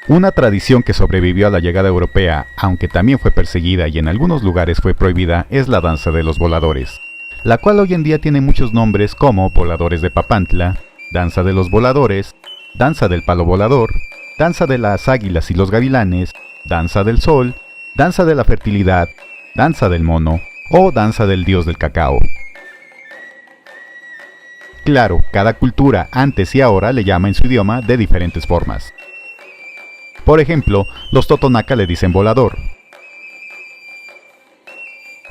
Una tradición que sobrevivió a la llegada europea, aunque también fue perseguida y en algunos lugares fue prohibida, es la danza de los voladores, la cual hoy en día tiene muchos nombres como voladores de Papantla, danza de los voladores, danza del palo volador, danza de las águilas y los gavilanes, danza del sol, danza de la fertilidad, danza del mono o danza del dios del cacao. Claro, cada cultura antes y ahora le llama en su idioma de diferentes formas. Por ejemplo, los totonaca le dicen volador.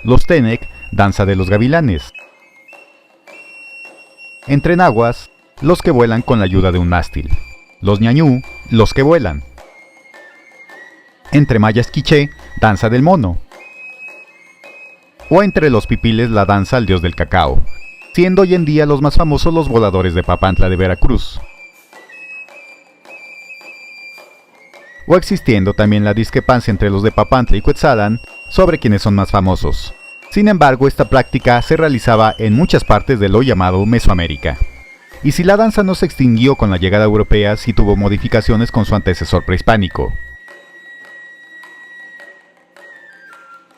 Los tenec, danza de los gavilanes. Entre nahuas, los que vuelan con la ayuda de un mástil. Los ñañú, los que vuelan. Entre mayas quiché, danza del mono. O entre los pipiles la danza al dios del cacao, siendo hoy en día los más famosos los voladores de Papantla de Veracruz. O existiendo también la discrepancia entre los de Papantla y Cuetzalan sobre quiénes son más famosos. Sin embargo, esta práctica se realizaba en muchas partes de lo llamado Mesoamérica. Y si la danza no se extinguió con la llegada europea, sí tuvo modificaciones con su antecesor prehispánico.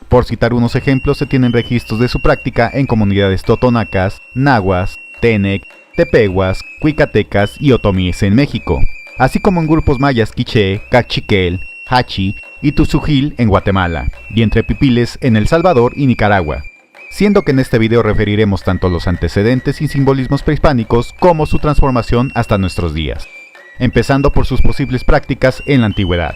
Por citar unos ejemplos, se tienen registros de su práctica en comunidades totonacas, nahuas, tenec, tepehuas, cuicatecas y otomíes en México, así como en grupos mayas quiché, cachiquel, hachi y tuzujil en Guatemala, y entre pipiles en El Salvador y Nicaragua, siendo que en este video referiremos tanto los antecedentes y simbolismos prehispánicos como su transformación hasta nuestros días, empezando por sus posibles prácticas en la antigüedad.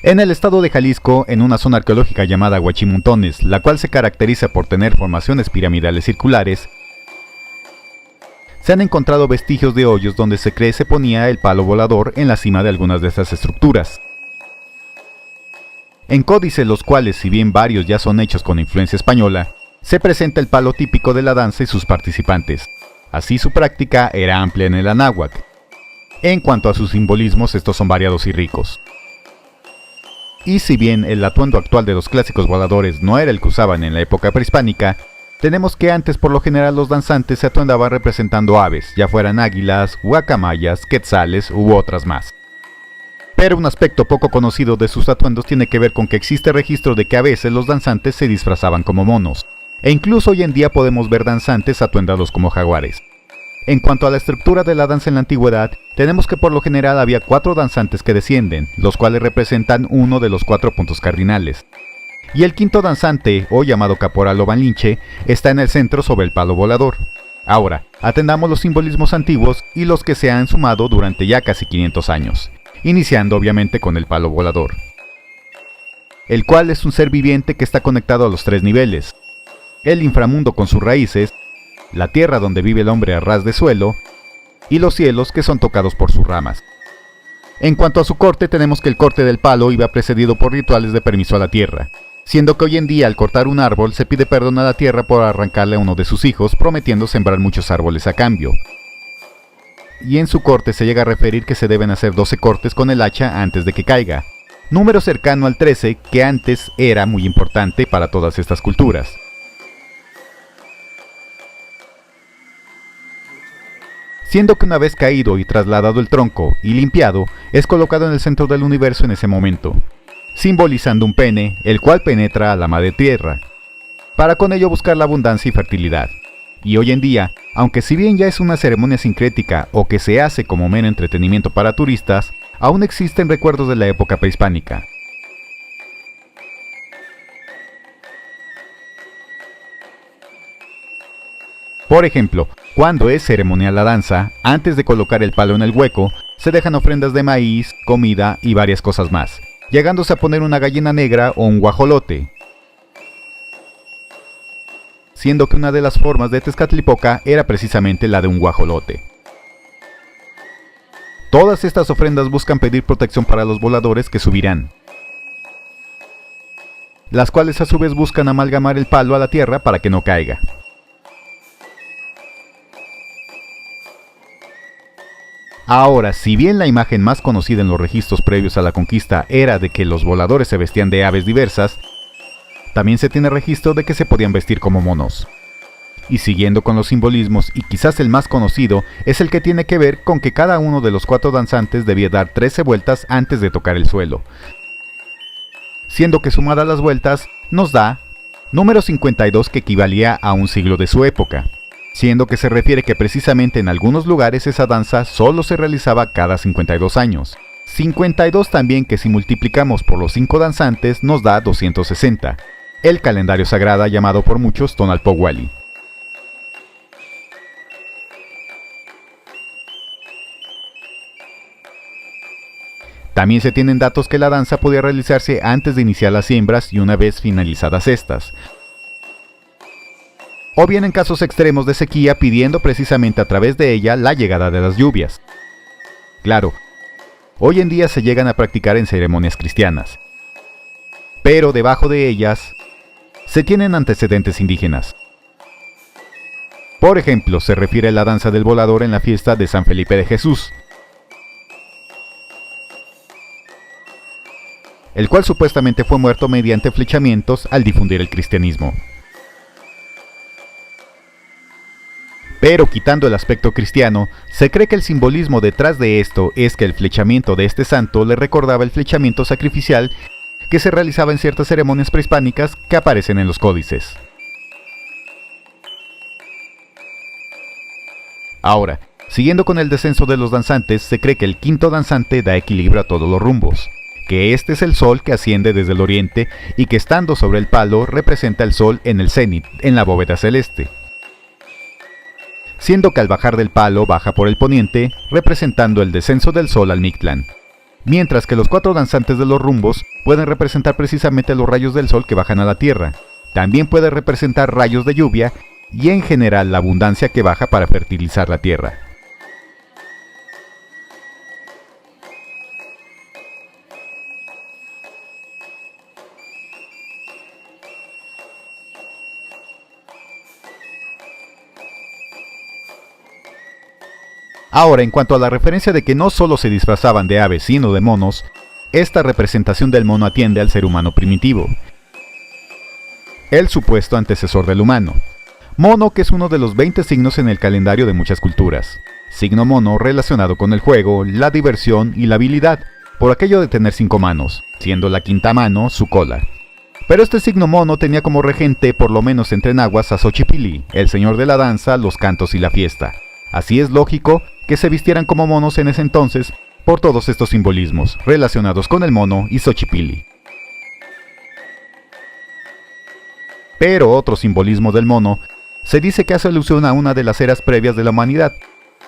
En el estado de Jalisco, en una zona arqueológica llamada Huachimontones, la cual se caracteriza por tener formaciones piramidales circulares, se han encontrado vestigios de hoyos donde se cree se ponía el palo volador en la cima de algunas de estas estructuras. En códices, los cuales, si bien varios ya son hechos con influencia española, se presenta el palo típico de la danza y sus participantes. Así su práctica era amplia en el Anáhuac. En cuanto a sus simbolismos, estos son variados y ricos. Y si bien el atuendo actual de los clásicos voladores no era el que usaban en la época prehispánica, tenemos que antes por lo general los danzantes se atuendaban representando aves, ya fueran águilas, guacamayas, quetzales u otras más. Pero un aspecto poco conocido de sus atuendos tiene que ver con que existe registro de que a veces los danzantes se disfrazaban como monos, e incluso hoy en día podemos ver danzantes atuendados como jaguares. En cuanto a la estructura de la danza en la antigüedad, tenemos que por lo general había 4 danzantes que descienden, los cuales representan uno de los 4 puntos cardinales. Y el quinto danzante, o llamado caporal o banlinche, está en el centro sobre el palo volador. Ahora, atendamos los simbolismos antiguos y los que se han sumado durante ya casi 500 años, iniciando obviamente con el palo volador, el cual es un ser viviente que está conectado a los 3 niveles: el inframundo con sus raíces, la tierra donde vive el hombre a ras de suelo, y los cielos que son tocados por sus ramas. En cuanto a su corte, tenemos que el corte del palo iba precedido por rituales de permiso a la tierra, siendo que hoy en día al cortar un árbol se pide perdón a la tierra por arrancarle a uno de sus hijos, prometiendo sembrar muchos árboles a cambio. Y en su corte se llega a referir que se deben hacer 12 cortes con el hacha antes de que caiga, número cercano al 13 que antes era muy importante para todas estas culturas. Siendo que una vez caído y trasladado el tronco y limpiado, es colocado en el centro del universo en ese momento, simbolizando un pene, el cual penetra a la madre tierra, para con ello buscar la abundancia y fertilidad. Y hoy en día, aunque si bien ya es una ceremonia sincrética o que se hace como mero entretenimiento para turistas, aún existen recuerdos de la época prehispánica. Por ejemplo, cuando es ceremonial la danza, antes de colocar el palo en el hueco, se dejan ofrendas de maíz, comida y varias cosas más, llegándose a poner una gallina negra o un guajolote, siendo que una de las formas de Tezcatlipoca era precisamente la de un guajolote. Todas estas ofrendas buscan pedir protección para los voladores que subirán, las cuales a su vez buscan amalgamar el palo a la tierra para que no caiga. Ahora, si bien la imagen más conocida en los registros previos a la conquista era de que los voladores se vestían de aves diversas, también se tiene registro de que se podían vestir como monos. Y siguiendo con los simbolismos, y quizás el más conocido, es el que tiene que ver con que cada uno de los 4 danzantes debía dar 13 vueltas antes de tocar el suelo, siendo que sumadas las vueltas nos da número 52, que equivalía a un siglo de su época, siendo que se refiere que precisamente en algunos lugares esa danza solo se realizaba cada 52 años. 52 también, que si multiplicamos por los 5 danzantes nos da 260, el calendario sagrado llamado por muchos Tonalpohualli. También se tienen datos que la danza podía realizarse antes de iniciar las siembras y una vez finalizadas estas, o bien en casos extremos de sequía, pidiendo precisamente a través de ella la llegada de las lluvias. Claro, hoy en día se llegan a practicar en ceremonias cristianas, pero debajo de ellas se tienen antecedentes indígenas. Por ejemplo, se refiere a la danza del volador en la fiesta de San Felipe de Jesús, el cual supuestamente fue muerto mediante flechamientos al difundir el cristianismo. Pero quitando el aspecto cristiano, se cree que el simbolismo detrás de esto es que el flechamiento de este santo le recordaba el flechamiento sacrificial que se realizaba en ciertas ceremonias prehispánicas que aparecen en los códices. Ahora, siguiendo con el descenso de los danzantes, se cree que el quinto danzante da equilibrio a todos los rumbos, que este es el sol que asciende desde el oriente y que estando sobre el palo representa el sol en el cenit, en la bóveda celeste, siendo que al bajar del palo baja por el poniente, representando el descenso del sol al Mictlán, mientras que los 4 danzantes de los rumbos pueden representar precisamente los rayos del sol que bajan a la tierra. También puede representar rayos de lluvia y en general la abundancia que baja para fertilizar la tierra. Ahora, en cuanto a la referencia de que no solo se disfrazaban de aves sino de monos, esta representación del mono atiende al ser humano primitivo, el supuesto antecesor del humano. Mono, que es uno de los 20 signos en el calendario de muchas culturas. Signo mono relacionado con el juego, la diversión y la habilidad, por aquello de tener 5 manos, siendo la quinta mano su cola. Pero este signo mono tenía como regente, por lo menos entre nahuas, a Xochipilli, el señor de la danza, los cantos y la fiesta. Así es lógico que se vistieran como monos en ese entonces por todos estos simbolismos relacionados con el mono y Xochipilli. Pero otro simbolismo del mono se dice que hace alusión a una de las eras previas de la humanidad,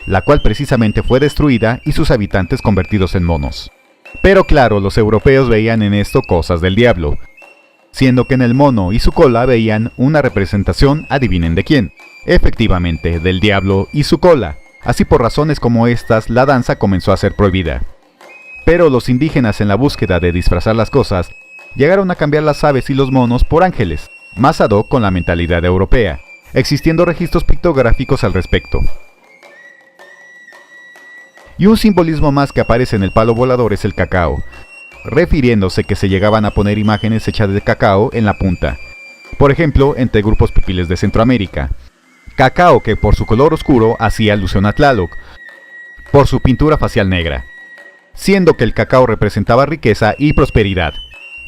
la cual precisamente fue destruida y sus habitantes convertidos en monos. Pero claro, los europeos veían en esto cosas del diablo, siendo que en el mono y su cola veían una representación, adivinen de quién, efectivamente, del diablo y su cola. Así, por razones como estas, la danza comenzó a ser prohibida. Pero los indígenas, en la búsqueda de disfrazar las cosas, llegaron a cambiar las aves y los monos por ángeles, más ad hoc con la mentalidad europea, existiendo registros pictográficos al respecto. Y un simbolismo más que aparece en el palo volador es el cacao, refiriéndose que se llegaban a poner imágenes hechas de cacao en la punta, por ejemplo, entre grupos pipiles de Centroamérica. Cacao que por su color oscuro hacía alusión a Tlaloc, por su pintura facial negra, siendo que el cacao representaba riqueza y prosperidad,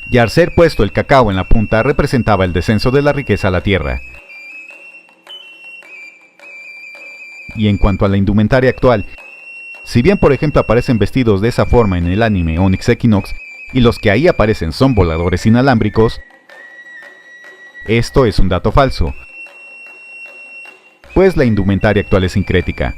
y al ser puesto el cacao en la punta representaba el descenso de la riqueza a la tierra. Y en cuanto a la indumentaria actual, si bien por ejemplo aparecen vestidos de esa forma en el anime Onyx Equinox, y los que ahí aparecen son voladores inalámbricos, esto es un dato falso, pues la indumentaria actual es sincrética.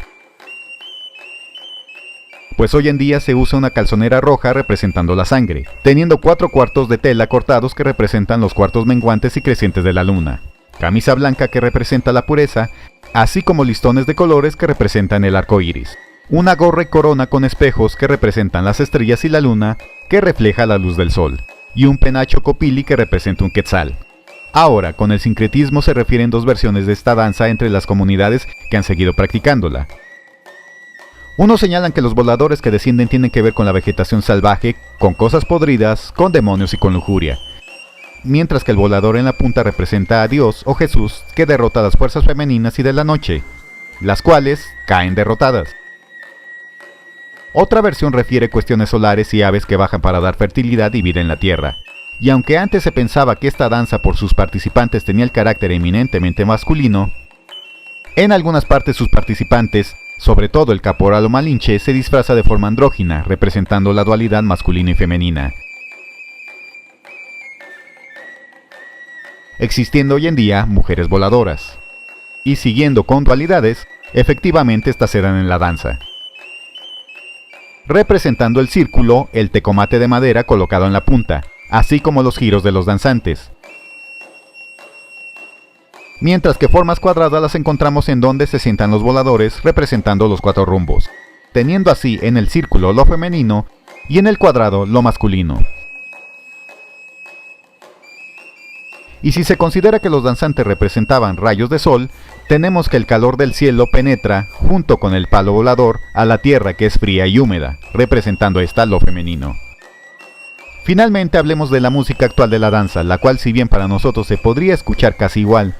Pues hoy en día se usa una calzonera roja representando la sangre, teniendo 4 cuartos de tela cortados que representan los cuartos menguantes y crecientes de la luna, camisa blanca que representa la pureza, así como listones de colores que representan el arco iris, una gorra y corona con espejos que representan las estrellas y la luna que refleja la luz del sol, y un penacho copili que representa un quetzal. Ahora, con el sincretismo se refieren 2 versiones de esta danza entre las comunidades que han seguido practicándola. Unos señalan que los voladores que descienden tienen que ver con la vegetación salvaje, con cosas podridas, con demonios y con lujuria. mientras que el volador en la punta representa a Dios o Jesús, que derrota a las fuerzas femeninas y de la noche, las cuales caen derrotadas. Otra versión refiere cuestiones solares y aves que bajan para dar fertilidad y vida en la tierra. Y aunque antes se pensaba que esta danza por sus participantes tenía el carácter eminentemente masculino, en algunas partes sus participantes, sobre todo el caporal o malinche, se disfraza de forma andrógina, representando la dualidad masculina y femenina. Existiendo hoy en día mujeres voladoras. Y siguiendo con dualidades, efectivamente estas se dan en la danza. Representando el círculo, el tecomate de madera colocado en la punta, así como los giros de los danzantes. Mientras que formas cuadradas las encontramos en donde se sientan los voladores, representando los 4 rumbos, teniendo así en el círculo lo femenino y en el cuadrado lo masculino. Y si se considera que los danzantes representaban rayos de sol, tenemos que el calor del cielo penetra, junto con el palo volador, a la tierra que es fría y húmeda, representando esta lo femenino. Finalmente hablemos de la música actual de la danza, la cual si bien para nosotros se podría escuchar casi igual,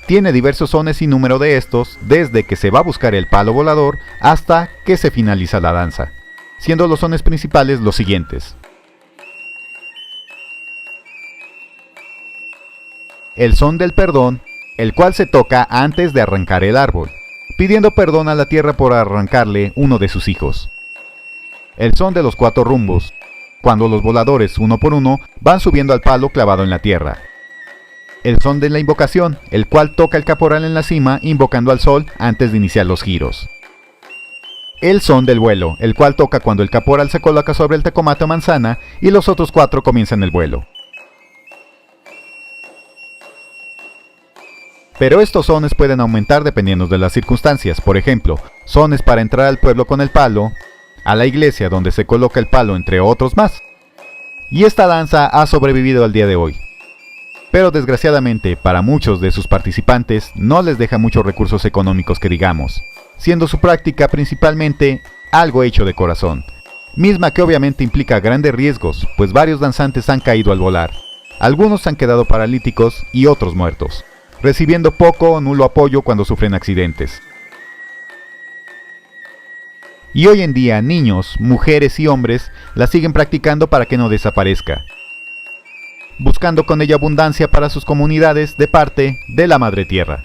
tiene diversos sones y número de estos, desde que se va a buscar el palo volador hasta que se finaliza la danza, siendo los sones principales los siguientes. El son del perdón, el cual se toca antes de arrancar el árbol, pidiendo perdón a la tierra por arrancarle uno de sus hijos. El son de los 4 rumbos, cuando los voladores uno por uno van subiendo al palo clavado en la tierra. El son de la invocación, el cual toca el caporal en la cima invocando al sol antes de iniciar los giros. El son del vuelo, el cual toca cuando el caporal se coloca sobre el tecomate o manzana y los otros 4 comienzan el vuelo. Pero estos sones pueden aumentar dependiendo de las circunstancias, por ejemplo, sones para entrar al pueblo con el palo, a la iglesia donde se coloca el palo, entre otros más. Y esta danza ha sobrevivido al día de hoy. Pero desgraciadamente para muchos de sus participantes no les deja muchos recursos económicos que digamos, siendo su práctica principalmente algo hecho de corazón, misma que obviamente implica grandes riesgos, pues varios danzantes han caído al volar, algunos han quedado paralíticos y otros muertos, recibiendo poco o nulo apoyo cuando sufren accidentes. Y hoy en día niños, mujeres y hombres la siguen practicando para que no desaparezca, buscando con ella abundancia para sus comunidades de parte de la Madre Tierra.